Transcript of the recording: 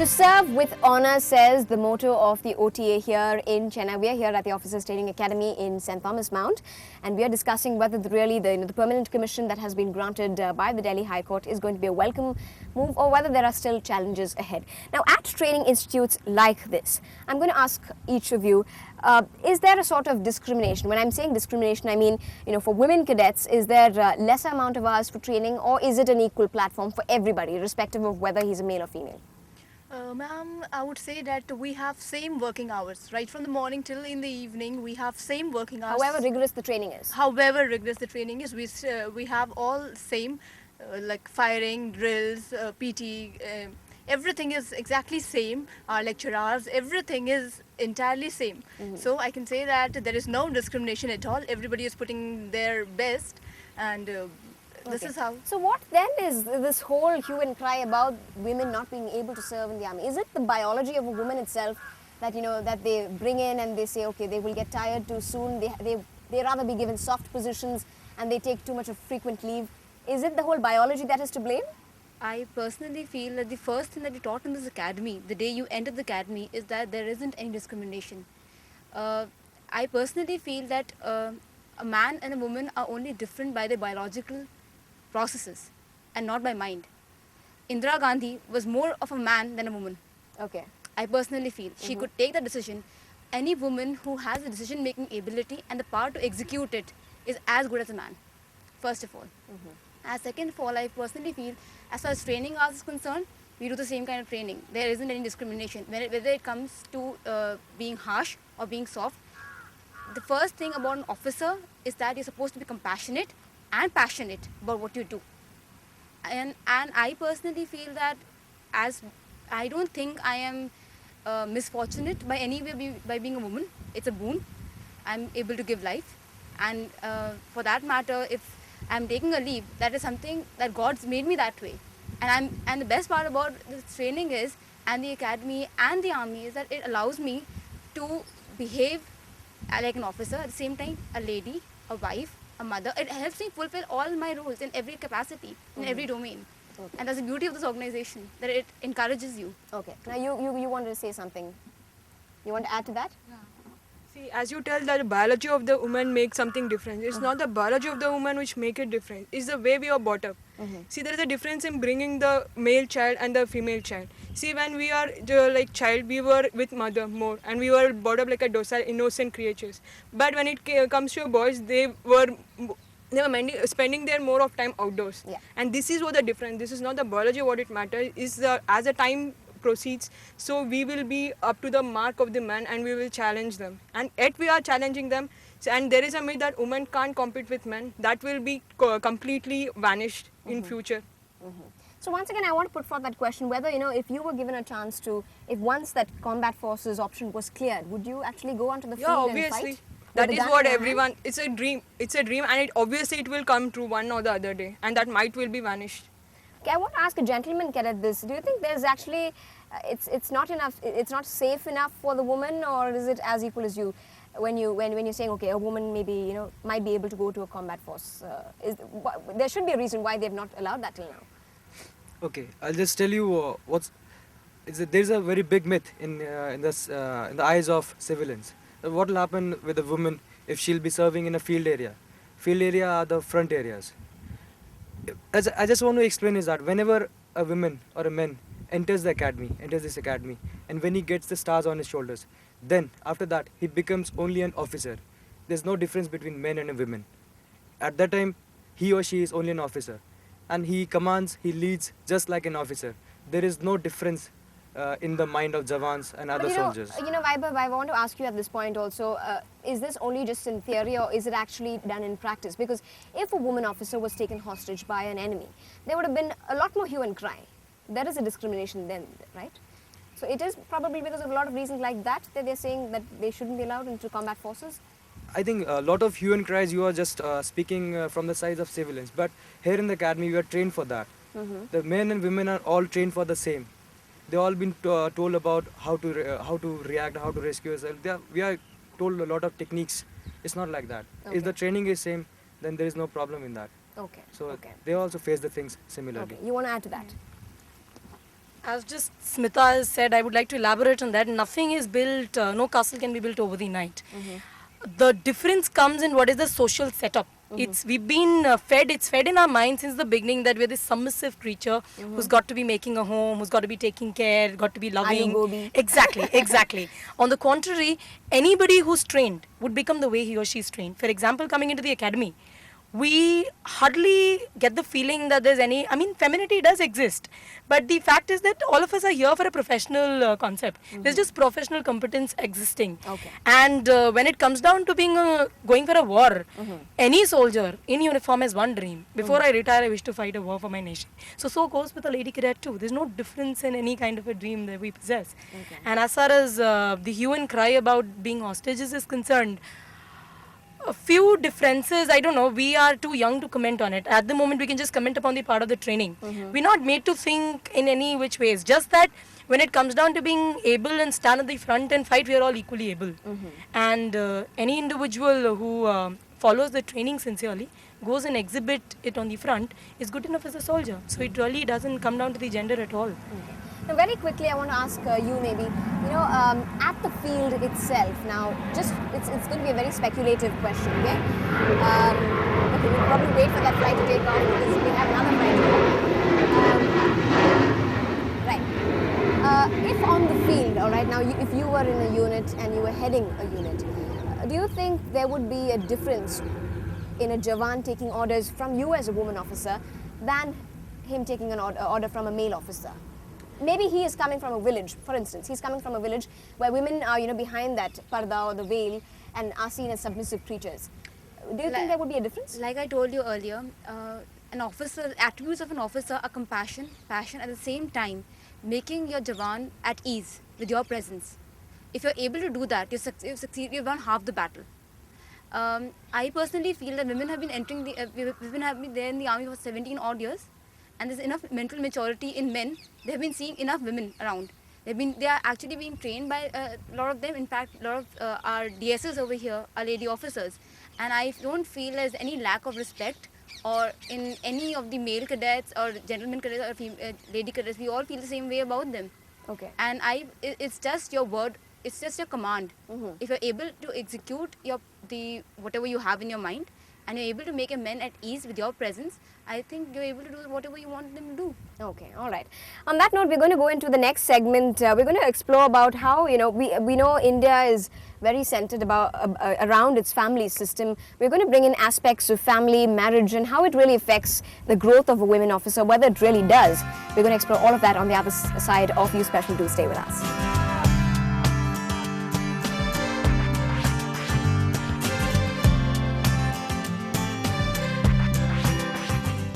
To serve with honor, says the motto of the OTA here in Chennai. We are here at the Officers Training Academy in St. Thomas Mount, and we are discussing whether the permanent commission that has been granted by the Delhi High Court is going to be a welcome move, or whether there are still challenges ahead. Now, at training institutes like this, I'm going to ask each of you, is there a sort of discrimination? When I'm saying discrimination, I mean, for women cadets, is there lesser amount of hours for training, or is it an equal platform for everybody, irrespective of whether he's a male or female? Ma'am, I would say that we have same working hours, right from the morning till in the evening. We have same working hours. However rigorous the training is. However rigorous the training is, we have all same, like firing, drills, PT, everything is exactly same. Our lecture hours, everything is entirely same. So I can say that there is no discrimination at all. Everybody is putting their best, and this is how. So what then is this whole hue and cry about women not being able to serve in the army? Is it the biology of a woman itself that that they bring in and they say, okay, they will get tired too soon, they rather be given soft positions and they take too much of frequent leave? Is it the whole biology that is to blame? I personally feel that the first thing that you taught in this academy, the day you entered the academy, is that there isn't any discrimination. I personally feel that a man and a woman are only different by their biological processes and not by mind. Indira Gandhi was more of a man than a woman. Okay. I personally feel she could take the decision. Any woman who has the decision-making ability and the power to execute it is as good as a man, first of all. As second of all, I personally feel, as far as training hours is concerned, we do the same kind of training. There isn't any discrimination. Whether it comes to being harsh or being soft, the first thing about an officer is that you're supposed to be compassionate and passionate about what you do. And I personally feel that, as I don't think I am misfortunate by any way by being a woman. It's a boon. I'm able to give life, and for that matter, if I'm taking a leave, that is something that God's made me that way. And the best part about this training is, and the academy and the army, is that it allows me to behave like an officer, at the same time a lady, a wife, a mother. It helps me fulfill all my roles in every capacity, in every domain. Okay. And that's the beauty of this organization, that it encourages you. Okay. Now you wanted to say something. You want to add to that? Yeah. See, as you tell that the biology of the woman makes something different. It's not the biology of the woman which make it different. It's the way we are brought up. See, there is a difference in bringing the male child and the female child. See, when we are like child, we were with mother more, and we were brought up like a docile, innocent creatures. But when it comes to boys, they were spending their more of time outdoors. Yeah. And this is what the difference. This is not the biology what it matters. Is as the time proceeds, so we will be up to the mark of the man and we will challenge them. And yet we are challenging them. And there is a myth that women can't compete with men. That will be completely vanished in future. So once again, I want to put forth that question, whether, if you were given a chance to, if once that combat forces option was cleared, would you actually go onto the field obviously. and fight? That is what everyone, it's a dream, and obviously it will come true one or the other day, and that might will be vanished. Okay, I want to ask a gentleman cadet this. Do you think there's actually, it's not enough, it's not safe enough for the woman, or is it as equal as you? When you're saying, okay, a woman maybe, might be able to go to a combat force, there should be a reason why they've not allowed that till now. Okay, I'll just tell you there's a very big myth in the eyes of civilians. What will happen with a woman if she'll be serving in a field area? Field area are the front areas. As I just want to explain is that whenever a woman or a man enters this academy, and when he gets the stars on his shoulders, then after that he becomes only an officer. There's no difference between men and women. At that time, he or she is only an officer, and he commands, he leads just like an officer. There is no difference in the mind of Jawans and other soldiers. Vaibhav, I want to ask you at this point also, is this only just in theory, or is it actually done in practice? Because if a woman officer was taken hostage by an enemy, there would have been a lot more hue and cry. There is a discrimination then, right? So it is probably because of a lot of reasons like that they're saying that they shouldn't be allowed into combat forces? I think a lot of hue and cries, you are just speaking from the side of civilians. But here in the academy, we are trained for that. The men and women are all trained for the same. They've all been told about how to react, how to rescue yourself. We are told a lot of techniques. It's not like that. Okay. If the training is same, then there is no problem in that. Okay. So they also face the things similarly. Okay. You want to add to that? As just Smita has said, I would like to elaborate on that. Nothing is built, no castle can be built over the night. The difference comes in what is the social setup. We've been it's fed in our minds since the beginning that we're this submissive creature who's got to be making a home, who's got to be taking care, got to be loving. Gobi. Exactly. On the contrary, anybody who's trained would become the way he or she is trained. For example, coming into the academy, we hardly get the feeling that there's any, femininity does exist. But the fact is that all of us are here for a professional concept. There's just professional competence existing. Okay. And when it comes down to being going for a war, any soldier in uniform has one dream. Before I retire, I wish to fight a war for my nation. So goes with a lady cadet too. There's no difference in any kind of a dream that we possess. Okay. And as far as the hue and cry about being hostages is concerned, a few differences, I don't know, we are too young to comment on it. At the moment, we can just comment upon the part of the training. We're not made to think in any which ways. Just that when it comes down to being able and stand at the front and fight, we are all equally able. And any individual who follows the training sincerely, goes and exhibit it on the front, is good enough as a soldier. So it really doesn't come down to the gender at all. Now, very quickly, I want to ask you maybe, at the field itself, now, just it's going to be a very speculative question, okay? Okay, we'll probably wait for that flight to take off because we have another flight. Right. If on the field, all right, now, if you were in a unit and you were heading a unit, do you think there would be a difference in a Jawan taking orders from you as a woman officer than him taking an order from a male officer? Maybe he is coming from a village, for instance. He's coming from a village where women are, behind that parda or the veil and are seen as submissive creatures. Do you think there would be a difference? Like I told you earlier, an officer, attributes of an officer are compassion, passion, at the same time, making your Jawan at ease with your presence. If you're able to do that, you succeed, you've won half the battle. I personally feel that women have been women have been there in the army for 17 odd years. And there's enough mental maturity in men. They've been seeing enough women around. They are actually being trained by a lot of them. In fact, a lot of our DSs over here are lady officers. And I don't feel there's any lack of respect or in any of the male cadets or gentlemen cadets or lady cadets. We all feel the same way about them. Okay. And it's just your word. It's just your command. If you're able to execute whatever you have in your mind, and you're able to make a man at ease with your presence, I think you're able to do whatever you want them to do. Okay, all right. On that note, we're going to go into the next segment. We're going to explore about how, we know India is very centered around its family system. We're going to bring in aspects of family, marriage, and how it really affects the growth of a women officer, whether it really does. We're going to explore all of that on the other side of You Special. Do stay with us.